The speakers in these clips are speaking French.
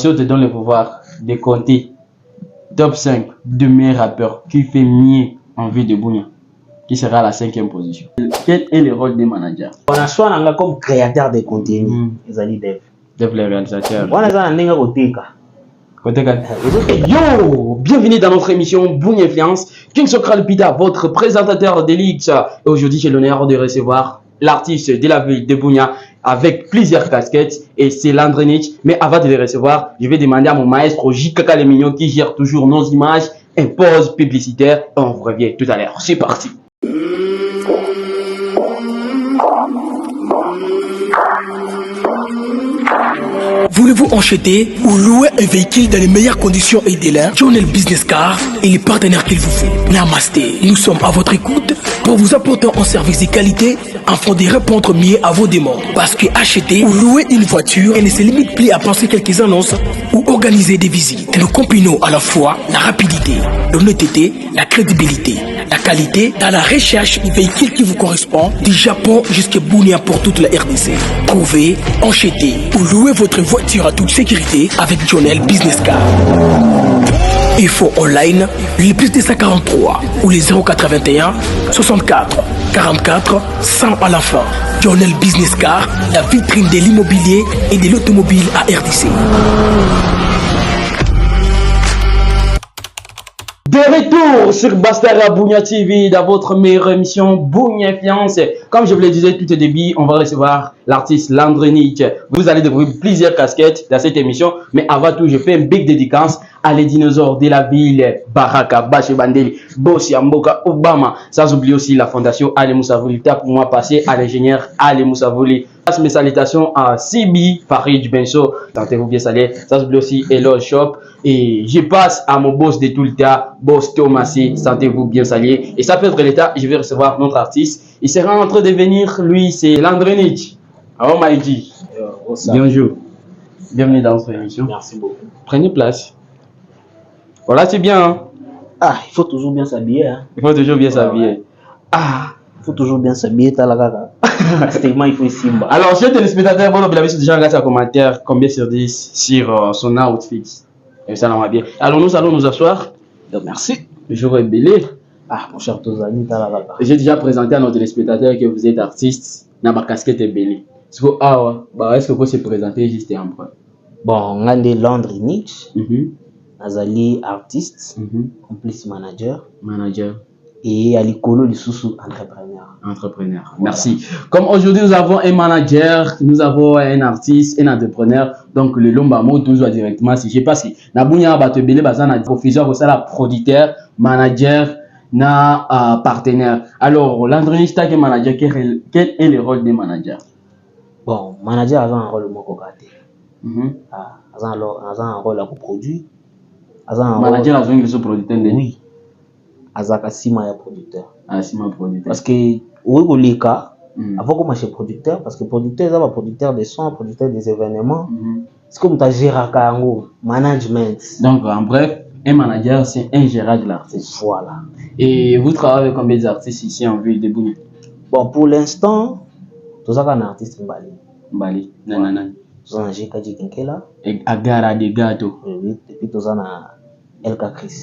Si on te donne le pouvoir de compter top 5 de meilleurs rappeurs qui fait mieux en ville de Bunia, qui sera à la 5e position. Quel est le rôle des managers? On a choisi comme créateur de contenu. Dev le réalisateur. On a Yo, bienvenue dans notre émission Bunia Influence. King Sokral Pita, votre présentateur d'élite. Et aujourd'hui, j'ai l'honneur de recevoir l'artiste de la ville de Bunia avec plusieurs casquettes et c'est Landrenich. Mais avant de les recevoir, je vais demander à mon maestro Jikaka Le Mignon qui gère toujours nos images, une pause publicitaire. On vous revient tout à l'heure. C'est parti. Voulez-vous acheter ou louer un véhicule dans les meilleures conditions et délais? Jonel Business Car est le partenaire qu'il vous faut. Namasté, nous sommes à votre écoute pour vous apporter un service de qualité afin de répondre mieux à vos demandes. Parce que acheter ou louer une voiture ne se limite plus à penser quelques annonces ou organiser des visites. Nous combinons à la fois la rapidité, l'honnêteté, la crédibilité, la qualité dans la recherche du véhicule qui vous correspond du Japon jusqu'à Bunia pour toute la RDC. Trouvez, achetez ou louez votre voiture à toute sécurité avec Jonel Business Car. Info online, le plus 243 ou les 081 64 44 100 à la fin. Jonel Business Car, la vitrine de l'immobilier et de l'automobile à RDC. De retour sur Bastara Bunia TV dans votre meilleure émission Bunia Influence. Comme je vous le disais tout au début, on va recevoir l'artiste Landrenich. Vous allez découvrir plusieurs casquettes dans cette émission. Mais avant tout, je fais une big dédicace à les dinosaures de la ville, Baraka, Bache Bandeli, Bossi, Mboka, Obama. Sans oublier aussi la fondation Ali Moussavouli. Pour moi, passer à l'ingénieur Ali Moussavouli. Mes salutations à Sibi, Farid Benso, tentez-vous bien saluer. Sans oublier aussi Hello Shop. Et je passe à mon boss de tout le temps, boss Thomasé, sentez-vous bien saluer. Et ça peut être l'état, je vais recevoir notre artiste. Il sera en train de venir, lui, c'est Landrenich. Oh my G. Bonjour. Bienvenue dans notre émission. Merci beaucoup. Prenez place. Voilà, c'est bien. Hein? Ah, il faut toujours bien s'habiller. Hein? Il faut toujours bien s'habiller. Ah. Il faut toujours bien s'habiller, talagaga. Il faut ici. Alors, chers téléspectateurs, vous avez déjà regardé un commentaire, combien sur 10 sur son outfit. Et ça va bien. Alors, nous allons nous asseoir. Donc, merci. Le jour est belé. Ah, mon cher Tozani, talagaga. J'ai déjà présenté à nos téléspectateurs que vous êtes artiste. Dans ma casquette est belé. Est-ce que vous pouvez se présenter juste un peu? Bon, on a des Landrenich. Nazali artiste, complice manager. Et Alikolo Lissousou entrepreneur. Merci. Comme aujourd'hui nous avons un manager, nous avons un artiste, un entrepreneur. Donc le Lombamo toujours directement. Si je sais pas si Nabunya Batebele Bazana professeur au la producteur, manager, na partenaire. Alors Landrenich qui est manager, quel est le rôle des managers? Bon, manager a un rôle mokokate. A un rôle à produire. Manager a un producteur. Oui. Azaka sima ya producteur. Sima producteur. Parce que au leka, avant qu'on marche producteur, parce que producteur c'est un producteur de sons, producteur des événements. C'est comme ta géraka management. Donc en bref, un manager c'est un gérant de l'artiste. Voilà. Et vous travaillez avec combien d'artistes ici en ville de Bunia? Bon, pour l'instant, tout ça un artiste Mbali. Nanana. Tout ça un Jika Jikinkela. Et Agara de Gato. Oui, et puis tout ça Elka Chris.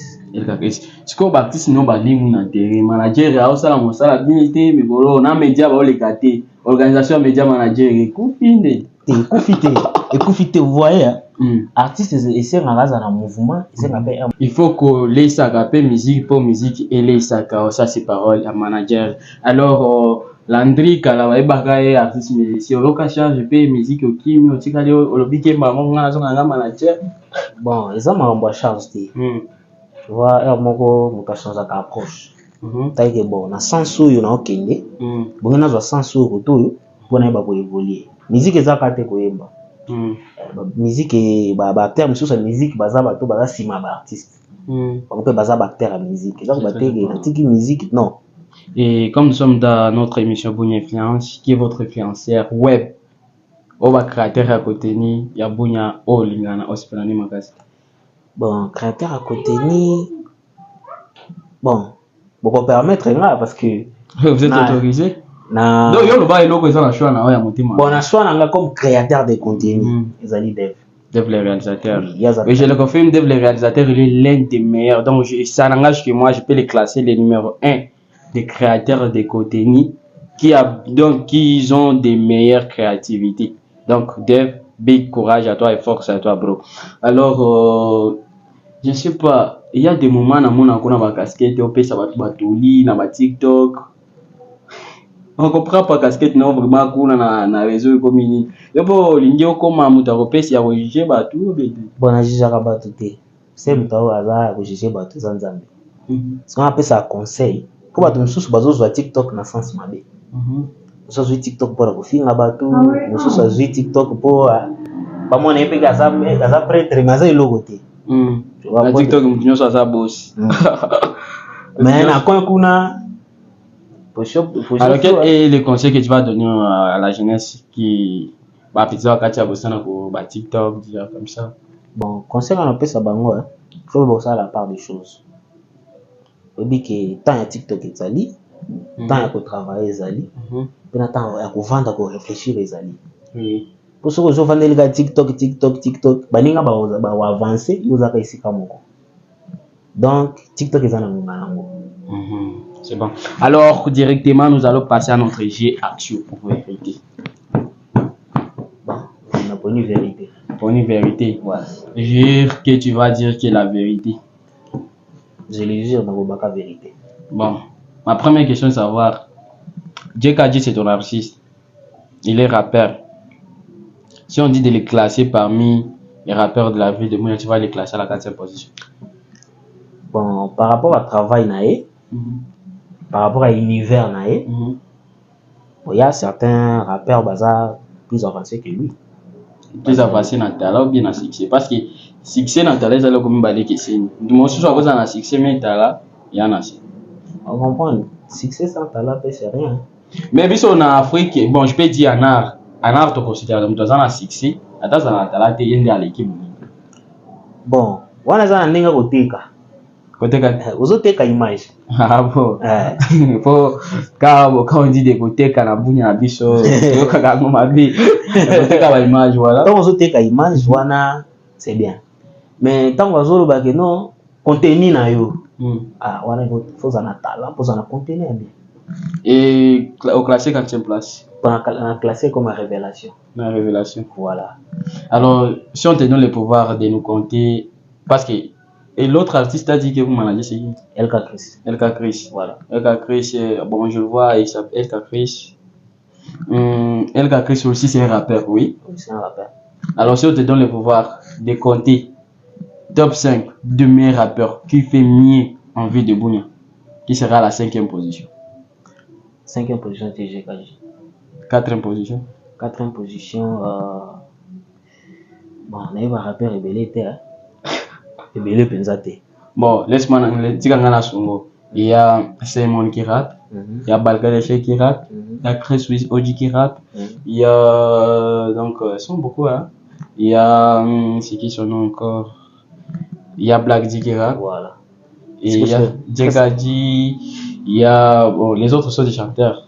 Ce qu'on baptise non bali mon intérêt manager a aussi la monsala dignité mais bon on a média ba les gâter organisation média manager écoutez vous voyez artiste et c'est un mouvement il faut que les sacapé musique pour musique et les saca ça c'est parole à manager alors Landry kala bagaye artiste mais si on ka charge paye musique au kimi au tikali au lobike maman nga manager bon ils ont ma charge tu vois mon change d'approche taille que bon na sens où na okende bon na zo sens où roto pour na ba ko évoluer musique ezaka te ko yemba musique ba terme sur sa musique baza ba to baza sima ba artiste on peut baza ba terme musique donc ba tege na tiki musique non. Et comme nous sommes dans notre émission Bunia Influence, qui est votre influencière web, on va créateur à côté ni ya Bunia o lingana ospelani makasi. Bon, créateur à côté ni bon, pour permettre là parce que vous êtes autorisé. Donc yo le ba eloko eza na choix na ya motima. Bon, na choix na comme créateur de contenu, ezali dev. Dave le réalisateur. Yaza. Oui, je le confirme, Dave le réalisateur, il est l'un des meilleurs. Donc, ça n'engage que moi, je peux les classer les numéro 1 des créateurs de contenu qui ont des meilleures créativités. Donc, Dave, big courage à toi et force à toi, bro. Alors, je sais pas, il y a des moments dans mon encontre ma casquette, on peut savoir tout batoli, dans ma TikTok. On comprend pas casquette non vraiment cool na réseau communique. Et pour l'ingéo comment mutaropé si a rejeté batou bon na jijaka bato te c'est mutao aza rejeter bato za nzambe. Ce qu'on appelle ça conseil pour bato mususu bazozwa TikTok na sens mabe. Mususu TikTok pour kofinga bato, mususu azwi TikTok pour ba mona epe gaza prêtre mais aza eloko te. Na TikTok mutu nyoso aza boss. Mais na kwa kuna alors quel est le conseil que tu vas donner à la jeunesse qui va pizza katia bosana ko ba TikTok dire comme ça? Bon, conseil on appelle ça bango hein. Faut bosser la part des choses. Obi que tant ya TikTok ezali, tant ya ko travailler ezali, puis tant ya ko vendre ko réfléchir ezali. Oui. Pour ceux qui ont vendu le TikTok, baninga ba avancer, ils ont réussi comme ça. Donc TikTok est un nango. C'est bon. Alors, directement, nous allons passer à notre jet action pour vérité. Bon, on a pour une vérité. Pour une vérité. Ouais. Jure que tu vas dire que la vérité. Je le jure, dans la vérité. Bon, ma première question est de savoir, JKG c'est ton artiste. Il est rappeur. Si on dit de les classer parmi les rappeurs de la ville de Mouya, tu vas les classer à la 4e position. Bon, par rapport à travail naé, par rapport à l'univers naé, il y a certains rappeurs bazar plus avancés que lui. Plus avancés dans le talent ou bien dans le succès. Parce que succès dans le talent, c'est comme balai que c'est. Moi, si je suis dans le succès, mais talent, il y en a. On comprend. Succès sans talent, c'est rien. Mais si on est en Afrique, bon, je peux dire en art, tu considères comme dans un succès, attends, dans le talent, tu es dans l'équipe. Bon, on a un ninga koteka. Koteka. Ozoteka image. Ah bon. Quand on dit de koteka na bunya na biso, yoka ngoma bi. Koteka ba image voilà. Quand ozoteka image wana, c'est bien. Mais tant que ozolo ba que non, contenu na yo. Ah, wana il faut ça na talent, faut ça na contenu bien. Et au classé 4e place. On a classé comme révélation. La révélation. Voilà. Alors, si on te donne le pouvoir de nous compter, parce que et l'autre artiste a dit que vous managez c'est qui? LK Chris. LK Chris. Voilà. LK Chris, bon, je le vois, il s'appelle LK Chris. LK Chris aussi, c'est un rappeur, oui. Oui, c'est un rappeur. Alors, si on te donne le pouvoir de compter top 5 de meilleurs rappeurs qui fait mieux en ville de Bunia, qui sera à la 5e position? 5e position, c'est GKG. 4e position? 4e position, bon, on a eu un rappeur rebelle, rebelle Penzate. Bon, laisse-moi dire que Songo. Il y a Simon qui rappe, il y a Balkadeche qui rappe, il y a Chris Wiz Oji qui rappe, il y a donc ils sont beaucoup hein. Il y a c'est qui son nom encore? Il y a Black D qui rappe. Voilà. Et il y a JKG, il y a bon, les autres sont des chanteurs.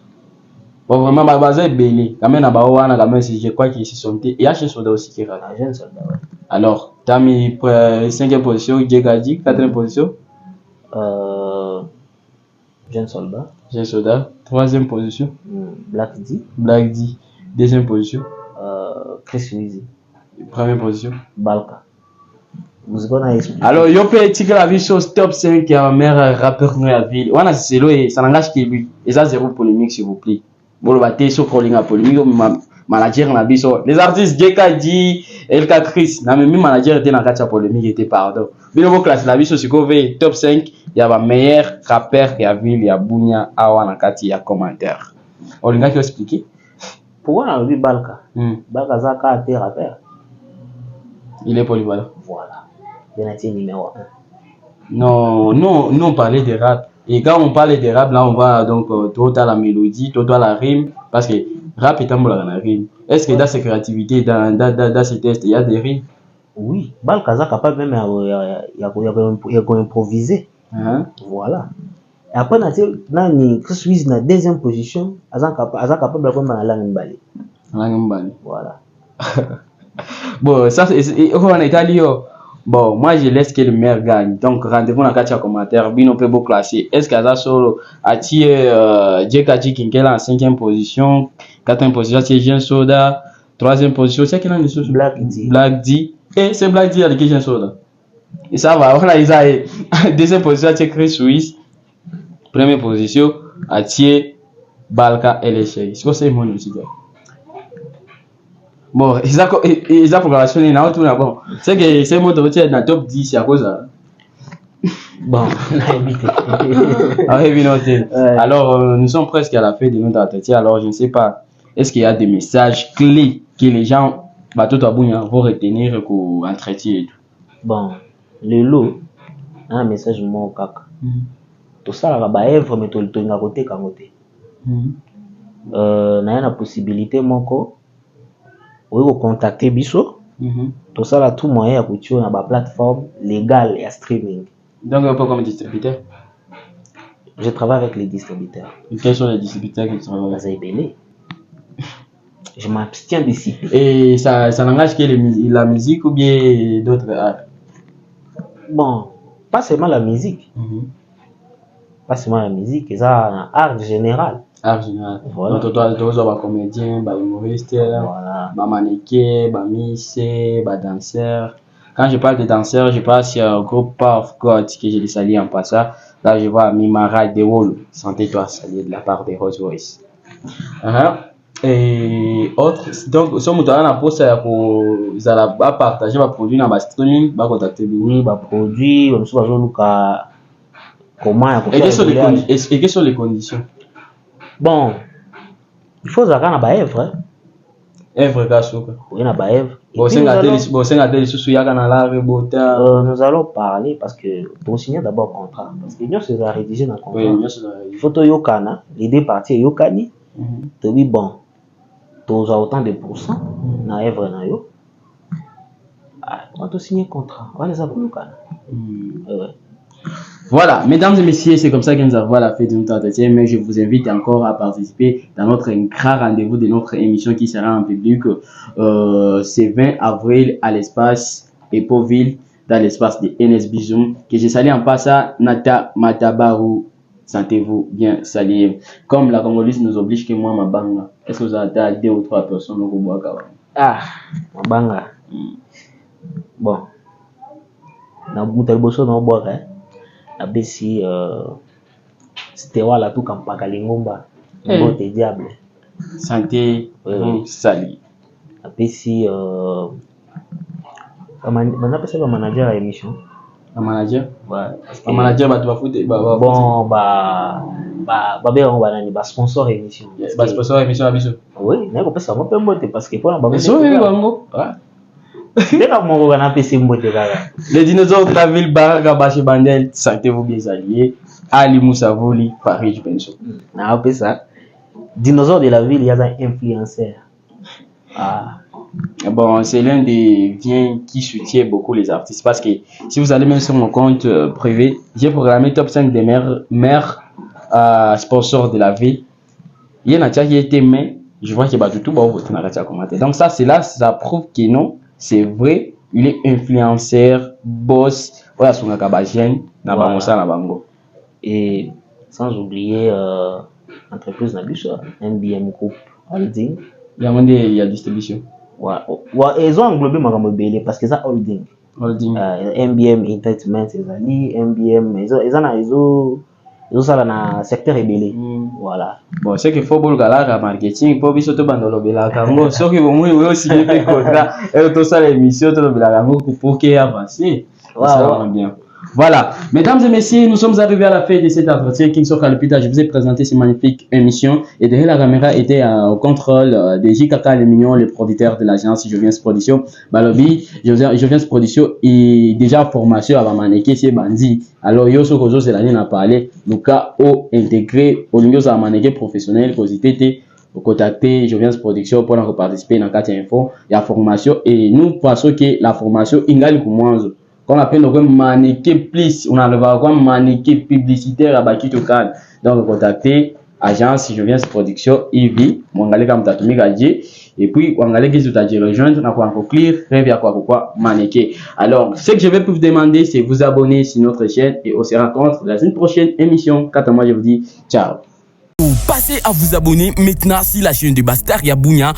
Bon, vraiment, ma base est belle. Quand même, je crois qu'ils se sont. Il y a chez Soda aussi qui rappe. Jeune soldat, ouais. Alors, tu as mis 5e position, JKG, 4e position. Jeune soldat. Jeune soldat, 3e position. Black D. Black D, 2e position. Chris Wiz. 1e position. Balka. Alors, il y a petit que la vie chose top 5 qui est un meilleur rappeur de la ville. On a c'est et ça n'engage que lui. Et ça, zéro polémique, s'il vous plaît. Bon, le bâté, sur calling à polémique, manager na biso. Les artistes, JKG, LK Chris, na même manager était dans la polémique, était pardon. Mais le classe la biso, c'est qu'on top 5, il y a un meilleur rappeur qui a ville, il y a Bunya, Awa, Nakati, il y a commentaire. On l'a expliqué. Pourquoi on a vu Balka? Balka Zaka a été rappeur. Il est polyvalent. Voilà. Il est numéro 1. Non, on parlait de rap. Et quand on parle de rap, là, on va donc tout à la mélodie, tout à la rime. Parce que rap est un mot dans la rime. Est-ce que dans ses créativités, dans ses tests, il y a des rimes? Oui. Balka capable même d'improviser. Voilà. Et après, Chris Wiz na 2e position, il est capable de faire la langue mbali. La langue mbali. Voilà. Bon, ça, on est allé. Bon, moi, je laisse que le meilleur gagne. Donc, rendez-vous dans le cadre commentaire. Bino peut beau classer. Est-ce qu'Aza Solo a tiré Djekaji Kinkela en 5e position, 4e position, c'est Jean Soda, 3e position, c'est qui est en Black D. Et c'est Black D avec Jean Soda. Et ça va, on a eu 2e position, c'est Chris Suisse. 1e position, à Thier Balka LHA. C'est quoi c'est mon aussi, bon, ils ont programmation et tout bon. C'est que c'est mon dossier dans top 10 à cause ça. Bon, on a évité. Alors, nous sommes presque à la fin de notre entretien. Alors, je ne sais pas, est-ce qu'il y a des messages clés que les gens vont retenir pour entretien et tout? Bon, le lot, un message mon caca. Tout ça, là, bah, œuvre, mais tout le temps, côté, quand côté. N'a la possibilité, mon co. Vous contacter Bisso. Tout ça là, tout moyen à couture dans la plateforme légale et à streaming. Donc un peu comme distributeur. Je travaille avec les distributeurs. Et quels sont les distributeurs qui travaillent avec Belé. Je m'abstiens d'ici. Et ça n'engage que la musique ou bien d'autres arts? Bon, pas seulement la musique. Pas seulement la musique, c'est un art général. Art général. Voilà. Donc, toi, tu es comédien, humoriste, mannequin, missé, danseur. Quand je parle de danseur, je parle sur un groupe Power of God que je les salue en passant. Là, je vois Mimara de Wall. Sentez-toi saluer de la part de Rose Voice. Et autres, donc, si on a posté pour partager ma produit dans le streaming, va contacter. Oui, ma produit, on se va comment. Et quelles sont les conditions? Bon, il faut avoir un œuvre. Œuvre Kasuka. Oui, un œuvre. Nous allons parler parce que pour signer d'abord contrat. Parce que nous sommes rédigé dans le contrat. Il faut que Yokana, les deux parties Yokani. Tu dis bon, tu as autant de pourcents dans l'œuvre. On va signer un contrat. On va les avoir Yokana. Voilà, mesdames et messieurs, c'est comme ça que nous avons la fin de notre entretien, mais je vous invite encore à participer dans notre grand rendez-vous de notre émission qui sera en public. C'est 20 avril à l'espace Epoville, dans l'espace de NSB Zoom, que je salue en passant Nata Matabaru. Sentez-vous bien salué. Comme la Congolise nous oblige que moi, ma banga, est-ce que vous avez 2 ou 3 personnes au bois? Ah, ma banga. Bon, na Moutelboso na bois, hein. Abesi c'était voilà tout comme Pakalingomba le diable santé salut abesi on appelle ça le manager à l'émission un manager ouais un manager bah tu vas foutre bon on va nani ba sponsor émission ba sponsor émission abiso oui n'a pas ça moi peut monter parce que pour la bango les dinosaures de la ville Baraka Baché Bandel, sentez-vous bien alliés. Ali Moussavouli, Paris Benso. On appelle ça. Dinosaures de la ville, il y a un influenceur. Bon, c'est l'un des biens qui soutient beaucoup les artistes. Parce que si vous allez même sur mon compte privé, j'ai programmé top 5 des meilleurs sponsors de la ville. Il y en a qui été mais je vois qu'il y a tout voter dans la commentaire. Donc ça, c'est là, ça prouve que non. C'est vrai, il est influenceur, boss, voilà son akabajien, na bangosa na bango. Et sans oublier entreprise Nabuso, MBM Group Holding. Il y a distribution. Ouais, ils ont englobé ma gamme parce que ça holding. Holding. MBM Entertainment, MBM, ils ont ça dans le secteur ébélé. Voilà. Bon, c'est qu'il faut beaucoup de marketing pour biso to bandolo bela kango. So que vous aussi des contrats et tout ça l'émission to bela kango pour qu'il avance. Ça va bien. Voilà, mesdames et messieurs, nous sommes arrivés à la fin de cet entretien. King Soka Lupita, je vous ai présenté cette magnifique émission. Et derrière la caméra était au contrôle de JKK Les Mignons, le producteur de l'agence Je Viens Production. Balobi, Je Viens Production et déjà formation avant mannequin, c'est Bandi. Alors, yo, ce que c'est l'année, on a parlé. Donc, au intégré, au niveau de la mannequin professionnel, posité, au contacter Je Viens Production pour participer dans 4 infos. Il y a formation et nous pensons que la formation, il y a qu'on appelle le mannequin plus, on a le mannequin publicitaire à Bakitokan. Donc, contactez agence Je Viens Production, Ivi, Mongale Kamtatumi Gadji. Et puis, on allait que tu rejoindre, on a encore clear, rêve à quoi, mannequin. Alors, ce que je vais vous demander, c'est vous abonner sur notre chaîne et on se rencontre dans une prochaine émission. Quant à moi, je vous dis ciao. Passez à vous abonner maintenant sur la chaîne de Bastard Yabounia.